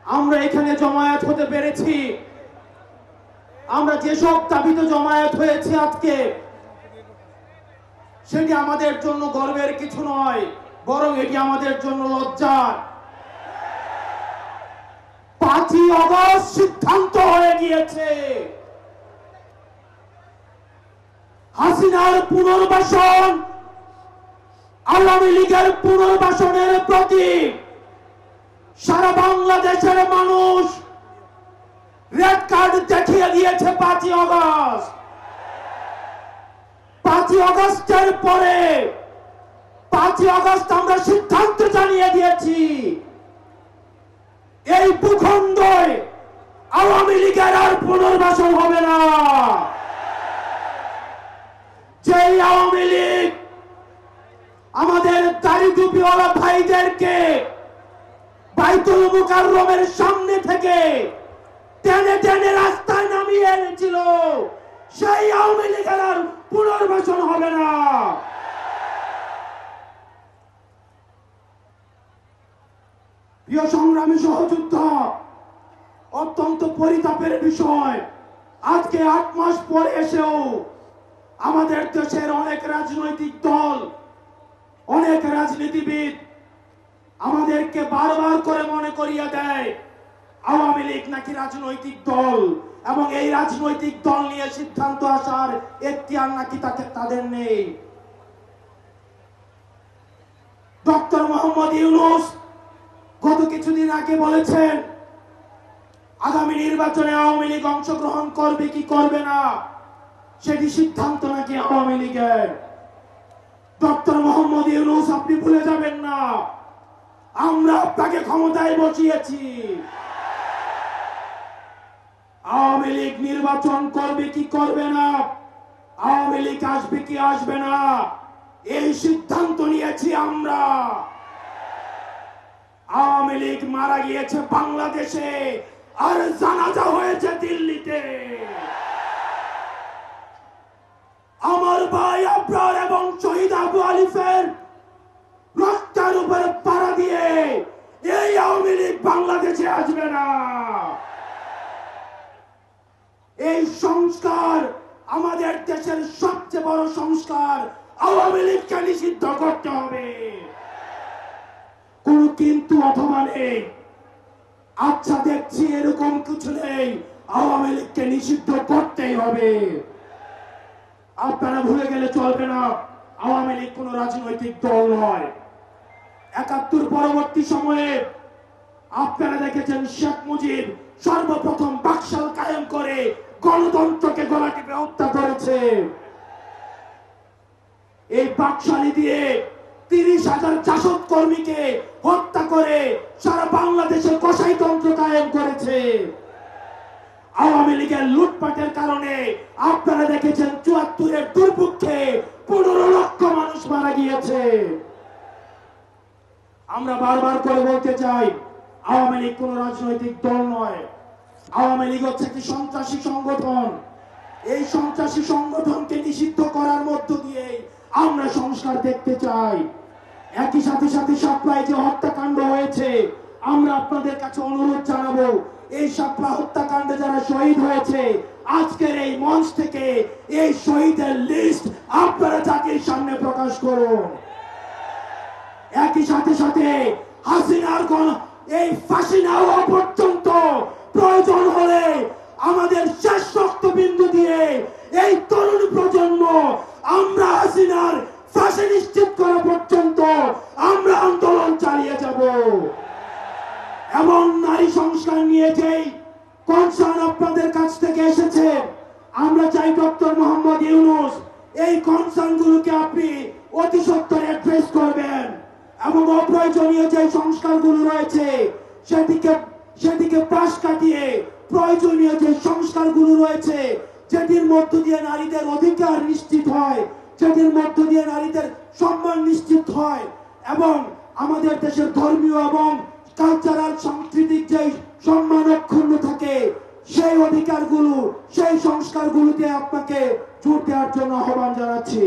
আমরা এখানে জমায়েত হতে পেরেছি, আমরা যেসব দাবিতে জমায়েত হয়েছে আজকে, সেটি আমাদের জন্য গর্বের কিছু নয়, বরং এটি আমাদের জন্য লজ্জার। 5ই আগস্ট সিদ্ধান্ত হয়ে গিয়েছে হাসিনার পুনর্বাসন আওয়ামী লীগের পুনর্বাসনের প্রতি সারা বাংলাদেশের মানুষ রেড কার্ড দেখিয়ে দিয়েছে। 5ই আগস্ট 5ই আগস্টের পরে 5ই আগস্ট আমরা সিদ্ধান্ত জানিয়ে দিয়েছি, এই ভূখণ্ডে আওয়ামী লীগের আর পুনর্বাসন হবে না। যেই আওয়ামী লীগ আমাদের দাড়ি টুপিওয়ালা ভাইদেরকে বাইতুল মুকাররমের সামনে থেকে টেনে টেনে রাস্তায় নামিয়ে এনেছিল, সেই আওয়ামী লীগের আর পুনর্বাসন হবে না। প্রিয় সংগ্রামী সহযোদ্ধা, অত্যন্ত পরিতাপের বিষয়, আজকে 8 মাস পরে এসেও আমাদের দেশের অনেক রাজনৈতিক দল, অনেক রাজনীতিবিদ আমাদেরকে বারবার করে মনে করিয়ে দেয় আওয়ামী লীগ নাকি রাজনৈতিক দল, এবং এই রাজনৈতিক দল নিয়ে সিদ্ধান্ত আসার এখতিয়ার নাকি তাদের নেই। ডক্টর মোহাম্মদ ইউনূস গত কিছুদিন আগে বলেছেন আগামী নির্বাচনে আওয়ামী লীগ অংশগ্রহণ করবে কি করবে না সেটি সিদ্ধান্ত নাকি আওয়ামী লীগের। ডক্টর মোহাম্মদ ইউনূস, আপনি ভুলে যাবেন না, আমরা আপনাকে ক্ষমতায় বসিয়েছি। আওয়ামী লীগ নির্বাচন করবে কি করবে না, আওয়ামী লীগ আসবে কি আসবে না, এই সিদ্ধান্ত নিয়েছি আমরা। আওয়ামী লীগ মারা গিয়েছে বাংলাদেশে, আর জানাজা হয়েছে দিল্লিতে। আমার ভাই আবরার এবং শহীদ আবু আলিফের রক্তের উপরে পাড়া দিয়ে এই আওয়ামী লীগ বাংলাদেশে আসবে না। এই সংস্কার আমাদের দেশের সবচেয়ে বড় সংস্কার, আওয়ামী লীগকে নিষিদ্ধ করতে হবে। কোন কিন্তু অথবা নেই, আচ্ছা দেখছি এরকম কিছু নেই, আওয়ামী লীগকে নিষিদ্ধ করতেই হবে। আপনারা ভুলে গেলে চলবে না, আওয়ামী লীগ কোন রাজনৈতিক দল নয়। ৭১ পরবর্তী সময়ে আপনারা দেখেছেন শেখ মুজিব সর্বপ্রথম বাকশাল কায়েম করে গণতন্ত্রকে গলা টিপে হত্যা করেছে। এই বাকশালী দিয়ে ৩০,০০০ জাসদ কর্মীকে হত্যা করে সারা বাংলাদেশে কসাইতন্ত্র কায়েম করেছে। আওয়ামী লীগের লুটপাটের কারণে আপনারা দেখেছেন ৭৪-এর দুর্ভিক্ষে ১৫ লক্ষ মানুষ মারা গিয়েছে। আমরা বারবার করে বলতে চাই, আওয়ামী লীগ কোন রাজনৈতিক দল নয়, আওয়ামী লীগ হচ্ছে একটি সন্ত্রাসী সংগঠন। এই সন্ত্রাসী সংগঠনকে নিষিদ্ধ করার মধ্য দিয়ে আমরা সংস্কার দেখতে চাই। একই সাথে সাথে শাপলায় যে হত্যাকাণ্ড হয়েছে, আমরা আপনাদের কাছে অনুরোধ জানাবো, এই শাপলা হত্যাকাণ্ডে যারা শহীদ হয়েছে, আজকের এই মঞ্চ থেকে এই শহীদের লিস্ট আপনারা জাতির সামনে প্রকাশ করুন। একই সাথে সাথে হাসিনার এই ফাঁসি না হওয়া পর্যন্ত প্রয়োজন হলে আমাদের শেষ রক্তবিন্দু দিয়ে এই তরুণ প্রজন্ম আমরা হাসিনার ফাঁসি নিশ্চিত করা পর্যন্ত আমরা আন্দোলন চালিয়ে যাব। এবং নারী সংস্কার নিয়ে যেই কনসার্ন আপনাদের কাছ থেকে এসেছে, আমরা চাই ডক্টর মোহাম্মদ ইউনূস এই কনসার্ন গুলোকে আপনি অতি সত্বর অ্যাড্রেস করবেন, এবং অপ্রয়োজনীয় যে সংস্কারগুলো রয়েছে সেদিকে পাশ কাটিয়ে প্রয়োজনীয় যে সংস্কারগুলো রয়েছে, যেটির মধ্য দিয়ে নারীদের অধিকার নিশ্চিত হয়, যেটির মধ্য দিয়ে নারীদের সম্মান নিশ্চিত হয়, এবং আমাদের দেশের ধর্মীয় এবং কালচারাল সাংস্কৃতিক যে সম্মান অক্ষুণ্ণ থাকে, সেই অধিকারগুলো, সেই সংস্কারগুলোতে আপনাকে জোর দেওয়ার জন্য আহ্বান জানাচ্ছি।